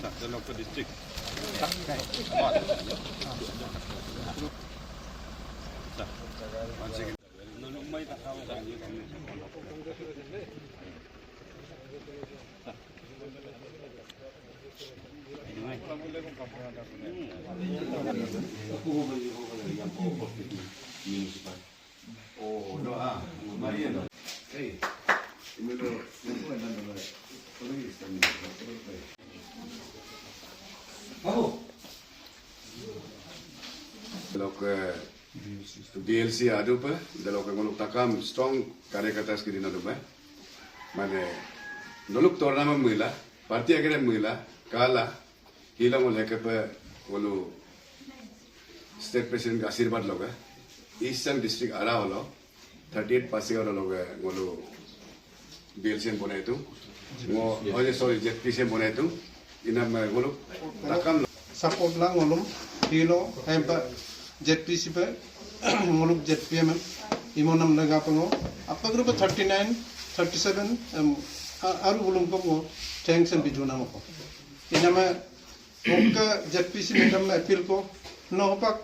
the local district. Oh, no, María no. Hey, me lo pueden dar vamos. लोग DLC आदु पे लोग को लोग तकाम strong कार्यकर्ता स्क्रीन आदु पे माने नलुक तोरना में मिला पार्टी अगर मिला काला हिला मोले के पे वो लोग स्टेट प्रेसिडेंट का आशीर्वाद लोग है ईस्टर्न डिस्ट्रिक्ट आरा वालों 38% और लोग वो लोग DLC बनाए तो वो अजय सॉरी जेपीसी बनाए तो इन्हें मैं वो लोग Takam support lang ngolum hilo empa ZPC pe ngolum ZPM imonam lega pango apa grup 39 37 aru ulum ko thanks and bijuna mo inama okka ZPC madam appeal ko no pak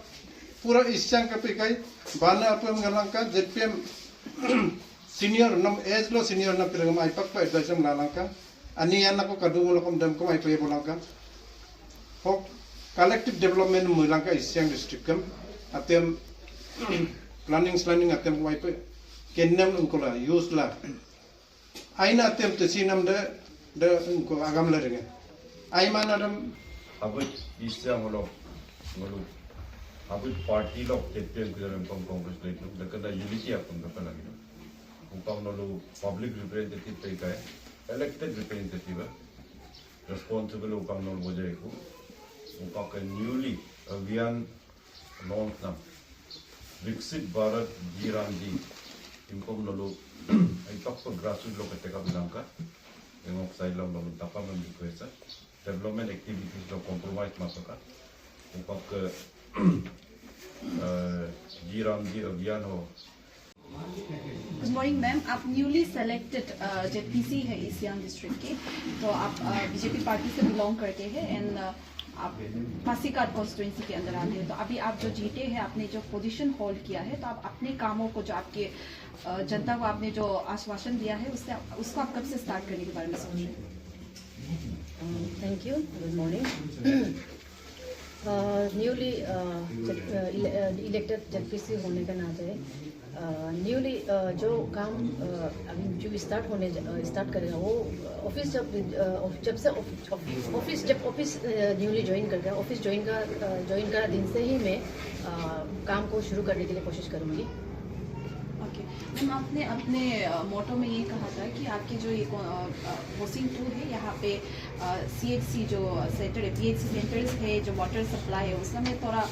pura ischang ka pe kai bana apam galangka ZPM senior nam age lo senior na pirang mai pak pa advisor lalangka ani yana ko kadu ngolokom dam ko mai pe bolangka hok collective development mulangka isyang district kam atem planning atem wipe kennem unkola use la aina atem tesinam de unko agam la ringa ai manadam abut isyang ngolo abut party lo tettel kiram congress le lo kada unity apun da lagi umpam no public representative pe kai elected representative responsible upam no bojai ko उनका newly अभियान launch ना विकसित भारत जी राम जी इनको नलो एक तक पर grassroot लोग कटेगा बिलांका एवं साइड लोग तापा में बिल्कुल डेवलपमेंट एक्टिविटीज लोग कॉम्प्रोमाइज मासका उनका जी राम जी अभियान हो गुड मॉर्निंग मैम, आप न्यूली सेलेक्टेड जेपीसी है ईस्ट सियांग डिस्ट्रिक्ट के, तो आप बीजेपी पार्टी से बिलोंग करते हैं एंड आप पासीघाट कॉन्स्टिट्यूंसी के अंदर आते हैं। तो अभी आप जो जीते हैं, आपने जो पोजीशन होल्ड किया है, तो आप अपने कामों को जो आपके जनता को आपने जो आश्वासन दिया है उसको आप कब से स्टार्ट करने के बारे में सोच रहे हैं? Thank you, good morning. Newly elected JPC होने का नाते न्यूली जो काम अभी जो स्टार्ट करेगा वो ऑफिस जब ऑफिस न्यूली ज्वाइन कर गया, ऑफिस ज्वाइन करा दिन से ही मैं काम को शुरू करने के लिए कोशिश करूँगी। ओके मैम, आपने अपने मोटो में ये कहा था कि आपकी जो ये होसिंग 2 है, यहाँ पे CHC जो सेंटर है, PHC सेंटर्स है, जो वाटर सप्लाई है उसमें थोड़ा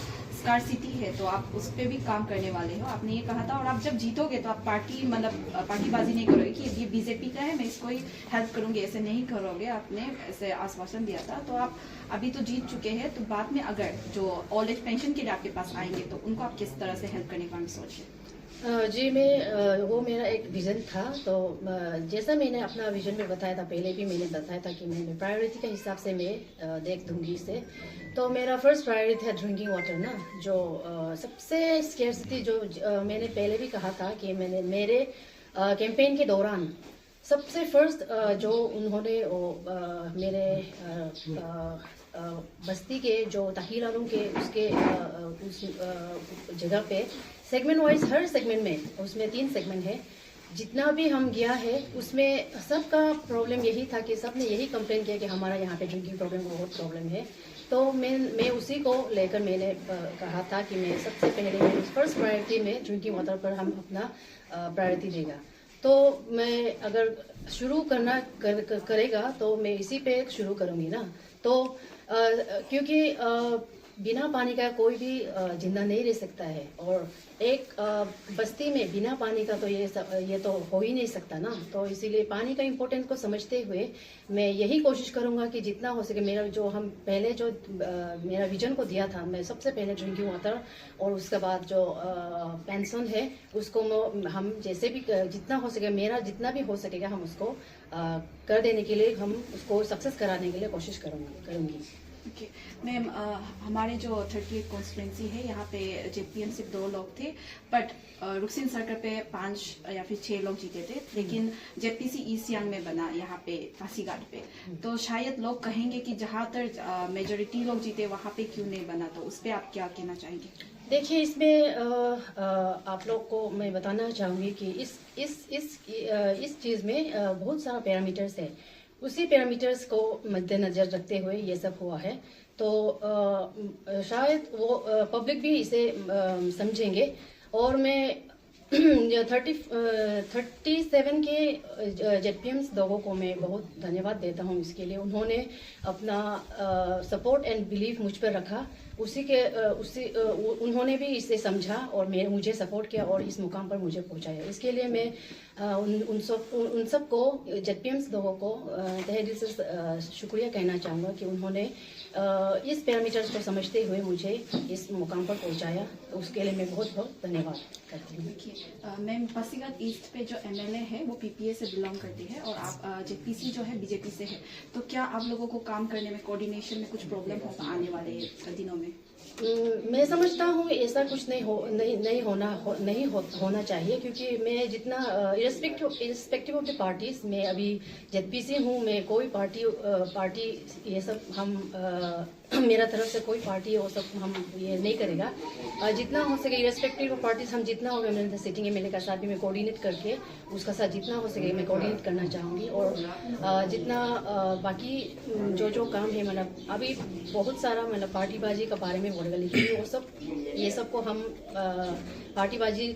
स्कार्सिटी है, तो आप उस पर भी काम करने वाले हो, आपने ये कहा था। और आप जब जीतोगे तो आप पार्टीबाजी नहीं करोगे कि ये बीजेपी का है, मैं इसको ही हेल्प करूंगी, ऐसे नहीं करोगे, आपने ऐसे आश्वासन दिया था। तो आप अभी तो जीत चुके हैं, तो बाद में अगर जो ओल्ड एज पेंशन के लिए आपके पास आएंगे तो उनको आप किस तरह से हेल्प करने का मैं सोचिए? जी, वो मेरा एक विज़न था। तो जैसा मैंने अपना विज़न में बताया था, पहले भी मैंने बताया था कि मैंने प्रायोरिटी के हिसाब से मैं देख दूंगी इसे। तो मेरा फर्स्ट प्रायोरिटी है ड्रिंकिंग वाटर ना, जो सबसे स्केर्सिटी जो मैंने पहले भी कहा था कि मैंने मेरे कैंपेन के दौरान सबसे फर्स्ट जो उन्होंने मेरे बस्ती के जो ताहीलालों के उसके उस जगह पे सेगमेंट वाइज, हर सेगमेंट में, उसमें 3 सेगमेंट है, जितना भी हम गया है उसमें सबका प्रॉब्लम यही था कि सब ने यही कंप्लेन किया कि हमारा यहाँ पे ड्रिंकिंग प्रॉब्लम बहुत प्रॉब्लम है। तो मैं उसी को लेकर मैंने कहा था कि मैं सबसे पहले फर्स्ट प्रायोरिटी में ड्रिंकिंग वाटर पर हम अपना प्रायोरिटी देगा। तो मैं अगर शुरू करेगा तो मैं इसी पे शुरू करूँगी ना। तो क्योंकि बिना पानी का कोई भी जिंदा नहीं रह सकता है, और एक बस्ती में बिना पानी का तो ये तो हो ही नहीं सकता ना। तो इसीलिए पानी का इम्पोर्टेंस को समझते हुए मैं यही कोशिश करूंगा कि जितना हो सके मेरा जो हम पहले जो मेरा विजन को दिया था, मैं सबसे पहले ड्रिंकिंग वाटर और उसके बाद जो पेंशन है उसको हम जैसे भी जितना हो सके मेरा जितना भी हो सकेगा हम उसको कर देने के लिए, हम उसको सक्सेस कराने के लिए कोशिश करूंगी। ओके मैम, हमारे जो 38 कॉन्स्टिट्यूंसी है यहाँ पे जेपीएम सिर्फ 2 लोग थे, बट रुकसिन सर्कल पे 5 या फिर 6 लोग जीते थे, लेकिन जेपीसी ईस्ट सियांग में बना यहाँ पे पासीघाट पे। तो शायद लोग कहेंगे कि जहाँ तक मेजोरिटी लोग जीते वहाँ पे क्यों नहीं बना, तो उस पर आप क्या कहना चाहेंगे? देखिए, इसमें आप लोग को मैं बताना चाहूंगी कि इस चीज में बहुत सारा पैरामीटर्स है। उसी पैरामीटर्स को मद्देनजर रखते हुए ये सब हुआ है। तो शायद वो पब्लिक भी इसे समझेंगे। और मैं 37 के जेडपीएम्स लोगों को मैं बहुत धन्यवाद देता हूं इसके लिए। उन्होंने अपना सपोर्ट एंड बिलीफ मुझ पर रखा, उन्होंने भी इसे समझा और मुझे सपोर्ट किया और इस मुकाम पर मुझे पहुंचाया। इसके लिए मैं उन सबको जेडपीएम्स लोगों को तहे दिल से शुक्रिया कहना चाहूँगा कि उन्होंने इस पैरामीटर्स को समझते हुए मुझे इस मुकाम पर पहुंचाया। तो उसके लिए मैं बहुत बहुत धन्यवाद करती हूँ। मैम, पासीघाट ईस्ट पे जो एमएलए है वो पीपीए से बिलोंग करती है और आप जेपीसी जो है बीजेपी से है, तो क्या आप लोगों को काम करने में, कोऑर्डिनेशन में कुछ प्रॉब्लम होगा आने वाले दिनों में? मैं समझता हूँ ऐसा कुछ नहीं होना चाहिए, क्योंकि मैं जितना इरेस्पेक्टिव ऑफ द पार्टीज, मैं अभी जेपीसी हूँ, मैं कोई पार्टी ये सब मेरा तरफ से कोई पार्टी वो सब हम ये नहीं करेगा। जितना हो सके इरेस्पेक्टिव ऑफ पार्टीज, हम जितना हो गया सिटिंग एमएलए का साथ भी मैं कोऑर्डिनेट करके उसका साथ जितना हो सके मैं कोऑर्डिनेट करना चाहूँगी। और जितना बाकी जो काम है, मतलब अभी बहुत सारा मतलब पार्टीबाजी का बारे में बोलेगा, लेकिन वो सब ये सब को हम पार्टीबाजी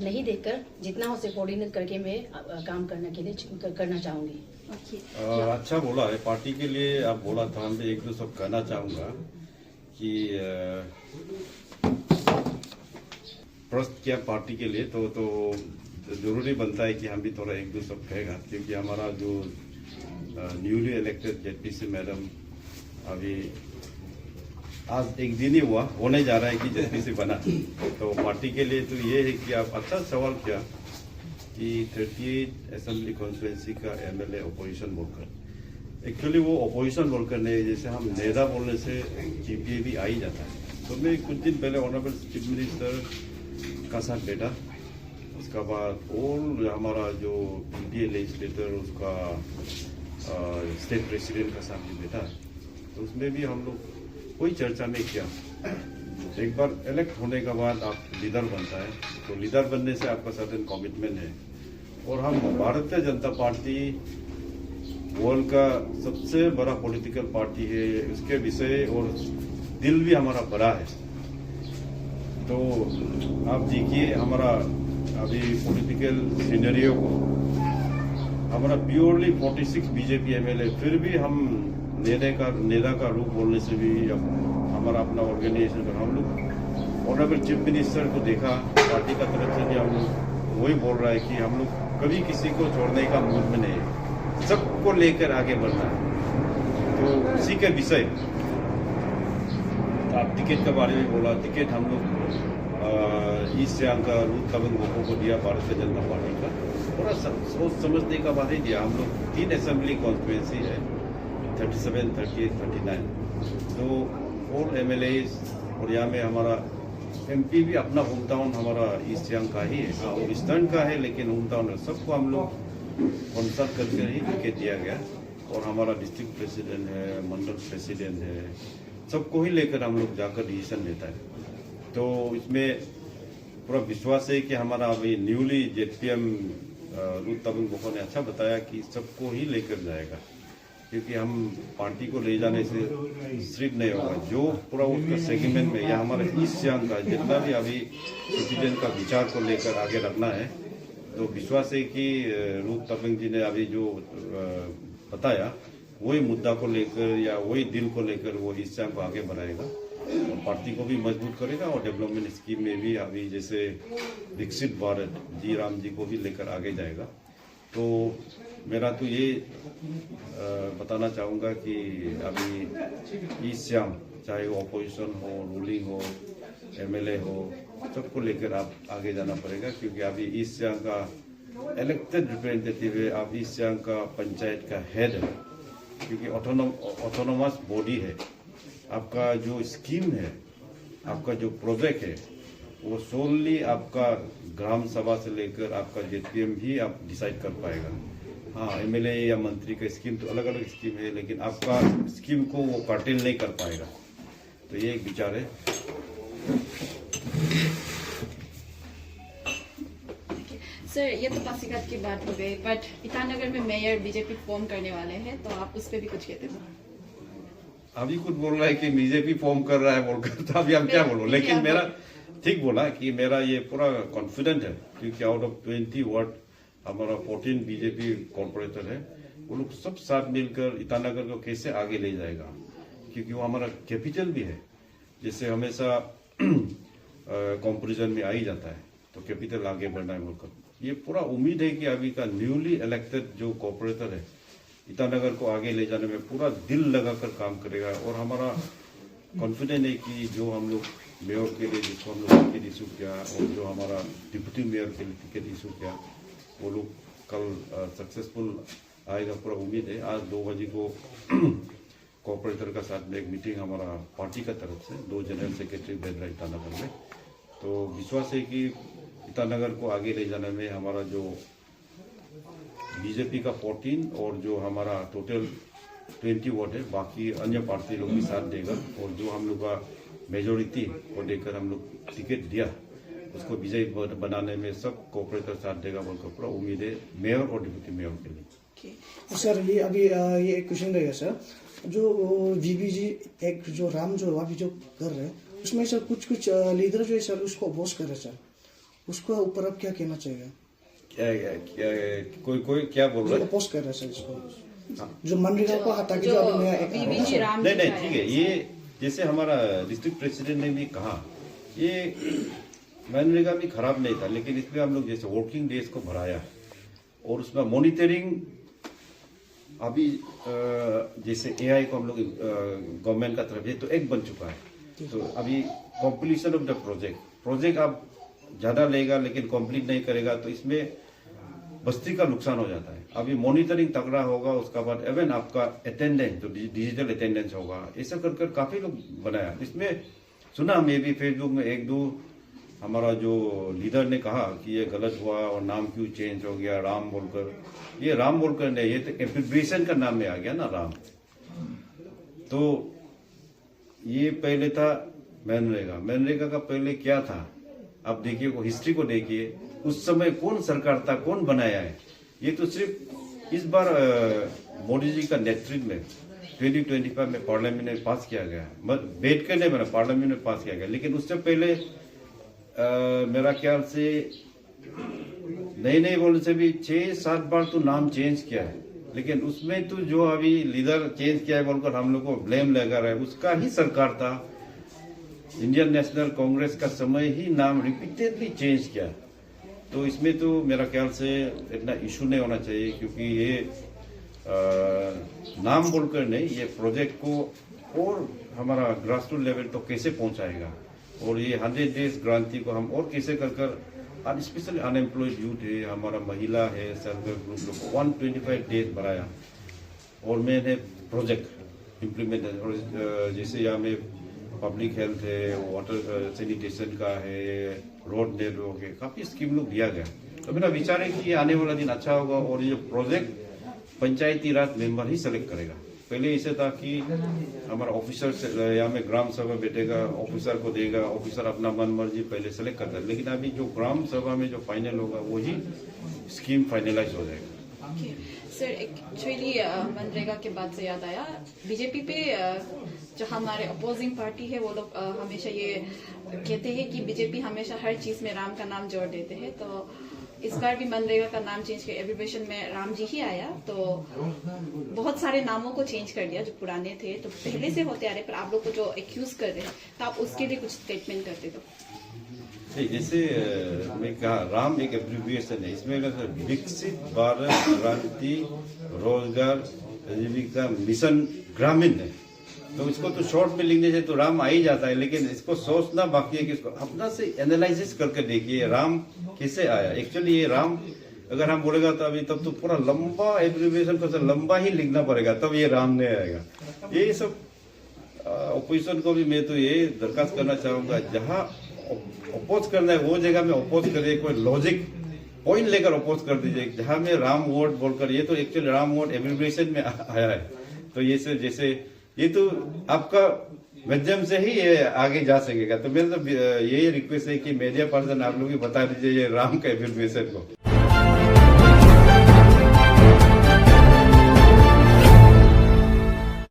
नहीं देखकर जितना हो सके कोऑर्डिनेट करके मैं काम करना चाहूँगी। अच्छा बोला है पार्टी के लिए आप बोला था। मैं एक दो सब कहना चाहूँगा कि प्रश्न किया पार्टी के लिए, तो जरूरी बनता है कि हम भी थोड़ा एक दो सब कहेगा, क्योंकि हमारा जो न्यूली इलेक्टेड जेडपीसी मैडम अभी आज एक दिन ही होने जा रहा है कि जेडपीसी बना। तो पार्टी के लिए तो ये है कि आप अच्छा सवाल किया कि 38 असेंबली कॉन्स्टिट्यूंसी का एमएलए अपोजिशन बोलकर, एक्चुअली वो अपोजिशन बोलकर नहीं, जैसे हम नेता बोलने से जीपीए भी आ ही जाता है। तो मैं कुछ दिन पहले ऑनरेबल चीफ मिनिस्टर का साथ बैठा, उसका बाद और हमारा जो पीपीए लेजिस्लेटर उसका स्टेट प्रेसिडेंट का साथ भी बैठा, तो उसमें भी हम लोग कोई चर्चा नहीं किया। एक बार इलेक्ट होने के बाद आप लीडर बनता है, तो लीडर बनने से आपका सर्टेन कमिटमेंट है। और हम भारतीय जनता पार्टी वर्ल्ड का सबसे बड़ा पॉलिटिकल पार्टी है, उसके विषय और दिल भी हमारा बड़ा है। तो आप देखिए हमारा अभी पॉलिटिकल सिनेरियो को, हमारा प्योरली 46 बीजेपी एमएलए, फिर भी हम नेता का रूप बोलने से भी हमारा अपना ऑर्गेनाइजेशन पर हम लोग ऑनरेबल चीफ मिनिस्टर को देखा, पार्टी का तरफ से भी हम लोग वही बोल रहा है कि हम लोग कभी किसी को छोड़ने का मूड में नहीं है, सबको लेकर आगे बढ़ना है। तो उसी के विषय आप टिकट के बारे में बोला, टिकट हम लोग ईस्ट सियांग का रूट तबंग गोपो को दिया भारतीय जनता पार्टी का, थोड़ा सोच समझने का बात ही दिया। हम लोग 3 असेंबली कॉन्स्टिट्यूंसी है, 37, 38, 39, तो और एमएलए और यहाँ में हमारा एमपी भी अपना होम टाउन हमारा ईस्ट सियांग का ही है, और ईस्टर्न का है, लेकिन होम टाउन है। सबको हम लोग कंसल्ट करके ही टिकट दिया गया। और हमारा डिस्ट्रिक्ट प्रेसिडेंट है, मंडल प्रेसिडेंट है, सबको ही लेकर हम लोग जाकर डिसीजन लेता है। तो इसमें पूरा विश्वास है कि हमारा अभी न्यूली जेडपीएम रूट तबंग गोपो ने अच्छा बताया कि सबको ही लेकर जाएगा, क्योंकि हम पार्टी को ले जाने से सिर्फ नहीं होगा, जो पूरा उसका सेगमेंट में या हमारे ईस्ट सियांग का जितना भी अभी सिटीजन का विचार को लेकर आगे रखना है, तो विश्वास है कि रूट तबंग जी ने अभी जो बताया वही मुद्दा को लेकर या वही दिल को लेकर वो ईस्ट सियांग को आगे बढ़ाएगा। पार्टी को भी मजबूत करेगा और डेवलपमेंट स्कीम में भी अभी जैसे विकसित भारत जी राम जी को भी लेकर आगे जाएगा। तो मेरा तो ये बताना चाहूँगा कि अभी ईस्ट सियांग चाहे वो अपोजिशन हो, रूलिंग हो, एमएलए हो, सबको लेकर आप आगे जाना पड़ेगा, क्योंकि अभी ईस्ट सियांग का इलेक्टेड रिप्रेजेंटेटिव है, आप ईस्ट सियांग का पंचायत का हेड है, क्योंकि ऑटोनोमस बॉडी है। आपका जो स्कीम है, आपका जो प्रोजेक्ट है, वो सोनली आपका ग्राम सभा से लेकर आपका जेपीएम ही आप डिसाइड कर पाएगा। हाँ, एमएलए या मंत्री का स्कीम तो अलग अलग स्कीम है, लेकिन आपका स्कीम को वो कर्टेल नहीं कर पाएगा। तो ये एक विचार है। सर, ये तो पासीघाट की बात हो गई, बट ईटानगर में मेयर बीजेपी फॉर्म करने वाले हैं, तो आप उस पर भी कुछ कहते हैं? अभी कुछ बोल रहा है कि बीजेपी फॉर्म कर रहा है बोलकर, तो अभी हम क्या बोलो। लेकिन मेरा ठीक बोला कि मेरा ये पूरा कॉन्फिडेंट है, क्योंकि आउट ऑफ 20 वार्ड हमारा 14 बीजेपी कॉर्पोरेटर है, वो लोग सब साथ मिलकर ईटानगर को कैसे आगे ले जाएगा, क्योंकि वो हमारा कैपिटल भी है। जैसे हमेशा कंपैरिजन में आ ही जाता है, तो कैपिटल आगे बढ़ना है बोलकर ये पूरा उम्मीद है कि अभी का न्यूली इलेक्टेड जो कॉर्पोरेटर है ईटानगर को आगे ले जाने में पूरा दिल लगाकर काम करेगा। और हमारा कॉन्फिडेंट है कि जो हम लोग मेयर के लिए जिसको हम लोग टिकट इशू किया और जो हमारा डिप्टी मेयर के लिए टिकट इशू किया, वो लोग कल सक्सेसफुल आएगा, पूरा उम्मीद है। आज 2 बजे को कॉर्पोरेटर का साथ में एक मीटिंग हमारा पार्टी का तरफ से 2 जनरल सेक्रेटरी भेज रहा है ईटानगर में। तो विश्वास है कि ईटानगर को आगे ले जाने में हमारा जो बीजेपी का 14 और जो हमारा टोटल 20 वोट है, बाकी अन्य पार्टी लोग भी साथ देगा। और जो हम लोग का मेजोरिटी को देकर हम लोग टिकट दिया, उसको विजयी बनाने में सब कॉर्पोरेटर साथ देगा बोलकर पूरा उम्मीद है मेयर और डिप्टी मेयर के लिए। सर, ये अभी ये एक क्वेश्चन रहेगा सर, जो वीबीजी एक जो राम जो अभी जो कर रहे हैं, उसमें सर कुछ लीडर जो है सर उसको अपोज कर रहे सर, उसको ऊपर अब क्या कहना चाहिए? कोई क्या बोल रहा है? अपोज कर रहे सर इसको, जो मनरेगा को हटा के जो अभी नया एक नहीं ठीक है। ये जैसे हमारा डिस्ट्रिक्ट प्रेसिडेंट ने भी कहा, ये मनरेगा भी खराब नहीं था, लेकिन इसमें हम लोग जैसे वर्किंग डेज को बढ़ाया और उसमें मॉनिटरिंग अभी जैसे एआई को हम लोग गवर्नमेंट का तरफ है तो एक बन चुका है। तो अभी कंप्लीशन ऑफ द प्रोजेक्ट आप ज्यादा लेगा लेकिन कंप्लीट नहीं करेगा तो इसमें बस्ती का नुकसान हो जाता है। अभी मॉनिटरिंग तगड़ा होगा, उसका बाद इवन आपका अटेंडेंस जो डिजिटल अटेंडेंस होगा, ऐसा कर काफी लोग बनाया। इसमें सुना मैं भी फेसबुक में 1-2 हमारा जो लीडर ने कहा कि ये गलत हुआ और नाम क्यों चेंज हो गया राम बोलकर। ये राम बोलकर नहीं, ये तो एब्रिविएशन का नाम में आ गया ना राम। तो ये पहले था मनरेगा का पहले क्या था आप देखिए, वो हिस्ट्री को देखिए, उस समय कौन सरकार था, कौन बनाया है। ये तो सिर्फ इस बार मोदी जी का नेतृत्व में 2025 में पार्लियामेंट में पास किया गया, बैठ कर नहीं बना, पार्लियामेंट में पास किया गया। लेकिन उससे पहले मेरा ख्याल से नई बोलने से भी 6-7 बार तो नाम चेंज किया है। लेकिन उसमें तो जो अभी लीडर चेंज किया है बोलकर हम लोग को ब्लेम लगा रहा है, उसका ही सरकार था। इंडियन नेशनल कांग्रेस का समय ही नाम रिपीटेडली चेंज किया। तो इसमें तो मेरा ख्याल से इतना इशू नहीं होना चाहिए, क्योंकि ये नाम बोलकर नहीं, ये प्रोजेक्ट को और हमारा ग्रास रूट लेवल तो कैसे पहुंचाएगा, और ये 100 डेज क्रांति को हम और कैसे कर स्पेशली अनएम्प्लॉयड यूथ है, हमारा महिला है, सेल्फ हेल्प ग्रुप लोग 125 डेज बनाया। और मैंने प्रोजेक्ट इम्प्लीमेंट, और जैसे यहाँ में पब्लिक हेल्थ है, वाटर सैनिटेशन का है, रोड नेटवर्क है, काफी स्कीम लोग दिया गया। तो मेरा विचार है कि आने वाला दिन अच्छा होगा। और ये प्रोजेक्ट पंचायती राज मेंबर ही सेलेक्ट करेगा। पहले इसे था कि हमारा ऑफिसर यहाँ में ग्राम सभा बैठेगा, ऑफिसर को देगा, ऑफिसर अपना मन मर्जी पहले सेलेक्ट करता है। लेकिन अभी जो ग्राम सभा में जो फाइनल होगा वही स्कीम फाइनलाइज हो जाएगा। सर, एक्चुअली मनरेगा के बाद से याद आया, बीजेपी पे जो हमारे अपोजिंग पार्टी है वो लोग हमेशा ये कहते हैं कि बीजेपी हमेशा हर चीज में राम का नाम जोड़ देते हैं। तो इस बार भी मनरेगा का नाम चेंज किया, एब्रिविएशन में राम जी ही आया, तो बहुत सारे नामों को चेंज कर दिया जो पुराने थे, तो पहले से होते आ रहे, पर आप लोग को जो एक्यूज कर रहे हैं, तो आप उसके लिए कुछ स्टेटमेंट करते तो। जैसे मैं कहा, राम एक एब्रिविएशन है, इसमें विकसित भारत क्रांति रोजगार आजीविका मिशन ग्रामीण है, तो इसको तो शॉर्ट में लिखने से तो राम आ ही जाता है, लेकिन इसको सोचना बाकी है कि इसको अपना से एनालिसिस करके देखिए राम कैसे आया। एक्चुअली ये राम अगर हम बोलेगा तो अभी तब तो पूरा लंबा एब्रिविएशन को तो लंबा ही लिखना पड़ेगा, तब ये राम नहीं आएगा। ये सब ऑपोजिशन को भी मैं तो ये दरखास्त करना चाहूंगा, जहाँ अपोज करना है वो जगह में अपोज करिए, कोई लॉजिक पॉइंट लेकर अपोज कर दीजिए। जहां में राम वोट बोलकर, ये तो एक्चुअली राम वोट एब्रिविएशन में आया है, तो ये से जैसे ये तो आपका माध्यम से ही ये आगे जा सकेगा। तो मेरा तो यही रिक्वेस्ट है कि मीडिया पर्सन आप लोग भी बता दीजिए ये राम का एब्रिविएशन को।